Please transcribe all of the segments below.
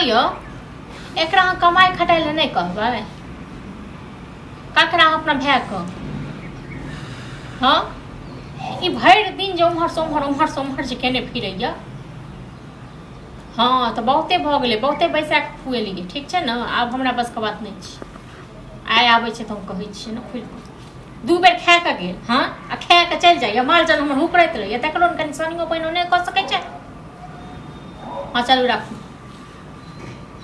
यो एकरा कमाई खटाई ले नहीं कहबे ककरा अपना भाई को हाँ ई भर दिन जो उम्हर से केने फिरैया हाँ तो बहुते भ गेलै बहुते बैसा के खुएलिए ठीक है ना आब हमरा बस के बात नहीं छै आइ आबै छै त हम कहै छियै ना खुल दू बेर खा के गेल हाँ आ खा के चल जाइए माल जाल हमर हुकरैत रहैया तकरो कनि सनियो पानियो नहीं कऽ सकै छै हाँ चलू राखू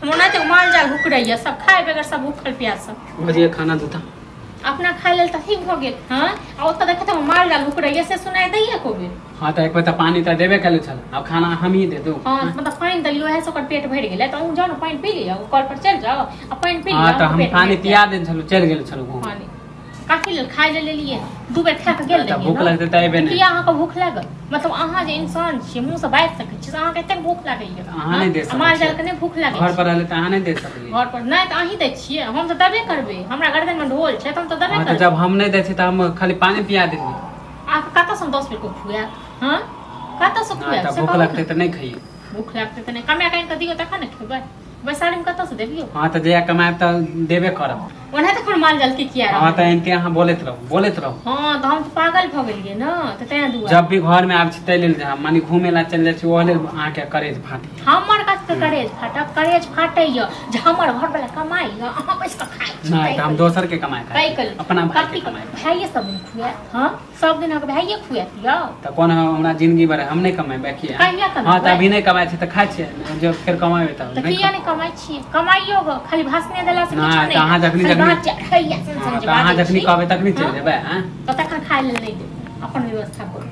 हम ओनाहिते माल जाल हुकरैया सब खाए बगैर सब भूखल प्यास सब बजिए खाना देता अपना खाए लेल त ठीक भ गेल हाँ आ ओतऽ देखत माल जाल हुकरैया से सुनाई दैया को बेर हाँ तो एक बेर पानी तो देबे कले छल अब खाना हम ही दे दो हाँ मतलब पानी दलियो है ओकर पेट भर गेलै त जाओ ना पानी पी लिया कल पर चल जाओ आ पानी पी लिया हाँ तो हम पानी पिया दे छल चल गेल छल पानी काफी लेल खाए ले लिए दू बेर खा के गेल रहिए भूख लगते त एबे नहीं अहाँ के भूख लागल मतलब अहाँ जे इंसान छी मुंह से बाजि सकै छी अहाँ के एते भूख लागैया अहाँ नहीं दे सकै माल जाल के नहीं भूख लागै घर पर रहले त अहाँ नहीं दे सकलिए घर पर नहीं त अहीं दै छियै हम त देबे करबै हमरा गर्दन में ढोल छै त हम त देबे करबै जब हम नहीं दे छी त हम खाली पानी पिया देबे आप कत से 10 रुपए को खुआ हां कत से खुआ भूख लगते त नहीं खाइए भूख लगते त नहीं कमे कहीं क दियो तखन न खेबै बैसारी में कत से देबियो हां त जे कमाए त देबे करब ओना त कोन माल जाल के किया हां त एनते अहाँ बोलत रहो हां त हम त पागल भ गेलिए न त तै दुआ जब भी घर में आब छी तै लेल मानी घूमे ला चल जाय छी ओहले अहाँ के करेज फाटी हमर कत के करेज फाटैय जे हमर घर वाला कमाई अहाँ पैसा खाइ छी नहीं त हम दोसर के कमाए खाइ अपना भाई के कमाए भाइये सब दिन खुआ हां सब दिन के भाइये खुआ दियो त कोन हमरा जिंदगी भर हम नहीं कमाए किया कहिया कमाए हां त अभी नहीं कमाए छी त खाइ छी जो फिर कमाए त किया नहीं कमाई छी कमाइयो खाली भाषणे देला से कुछ नहीं अहाँ जखनी अहाँ जखनी कहबे तखनी चल जेबै हैं त तखन खाइ ले नहीं दे अपन व्यवस्था करू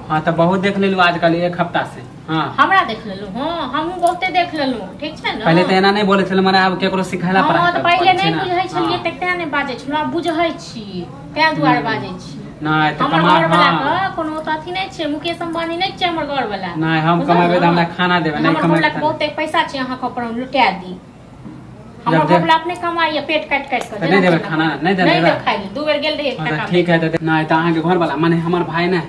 हां त बहुत देख लेलु आजकल एक हफ्ता से हां हमरा देख लेलु हां हमहु बहुते देख लेलु ठीक छै न पहले त एना नहीं बोले छल मने आब केकरो सिखाला पड़ा हां त पहले नहीं बुझै छलिए त तें नहीं बाजै छी आब बुझै छी तें दुआरे बाजै छी नहीं त हमर घर वाला का कोनो अथी नहीं छै मुकेश अंबानी नहीं छै हमर घर वाला नहीं हम कमाबे त हमरा खाना देबे नहीं कमाबे हमर बहुते पैसा छै अहाँ के ऊपर लुटा दी हमर घर वाला अपने कमाइए पेट काट कर नहीं देबे खाना नहीं देबे नहीं खाइ दू बेर गेल रही अच्छा ठीक है त नहीं त अहाँ के घर वाला माने हमर भाई ने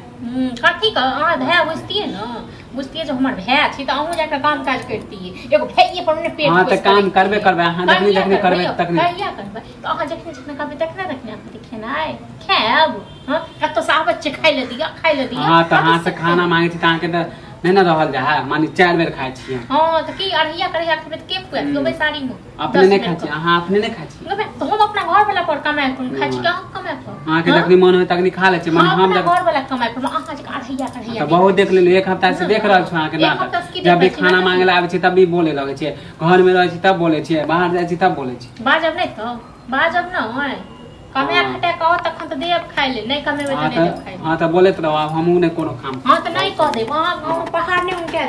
कथी का अहाँ भाई बुझतिए न बुझतिए जो हमर भाई छी त अहूँ जाके काम काज करतिए एगो भाइये पर ने पेट हां त काम करबे अहाँ जखनी करबे तखनी कहिया करबे त अहाँ जखनी करबे तखने अहाँ खेनाइ खाएब हां कत से आबे छै खाइ ले दिया हां त अहाँ से खाना मांगे छी त अहाँ के त नहीं ना रहल जा मानी 4 बेर खाइ छी हां त की अरहिया करहिया खेबे त के खुआ दियो बेसारी में अपने नहीं खाइ छी अहाँ अपने नहीं खाइ छी तो हम अपना घर वाला पर कमाए कोन खाइ छी कहां कमाए पर अहाँ के जखनी मन होय तखनी खा ले छी मन हम घर वाला कमाए पर अहाँ जे अरहिया त बहुत देख लेलु एक हफ्ता से देख रहल छी अहाँ के नाटक जब भी खाना मांगे ला आबै छी तब भी बोले लगे छी घर में रहै छी तब बोले छी बाहर जाय छी तब बोले छी बाजब नहीं तो बाजब न होय कमे खटे कहो तखन त देब खाइ ले नहीं कमेबे त नहीं देब खाइ हां त बोलत रहो हमहु नहीं कोनो काम हां त नहीं कह देब हां पहाड़ नहीं उनके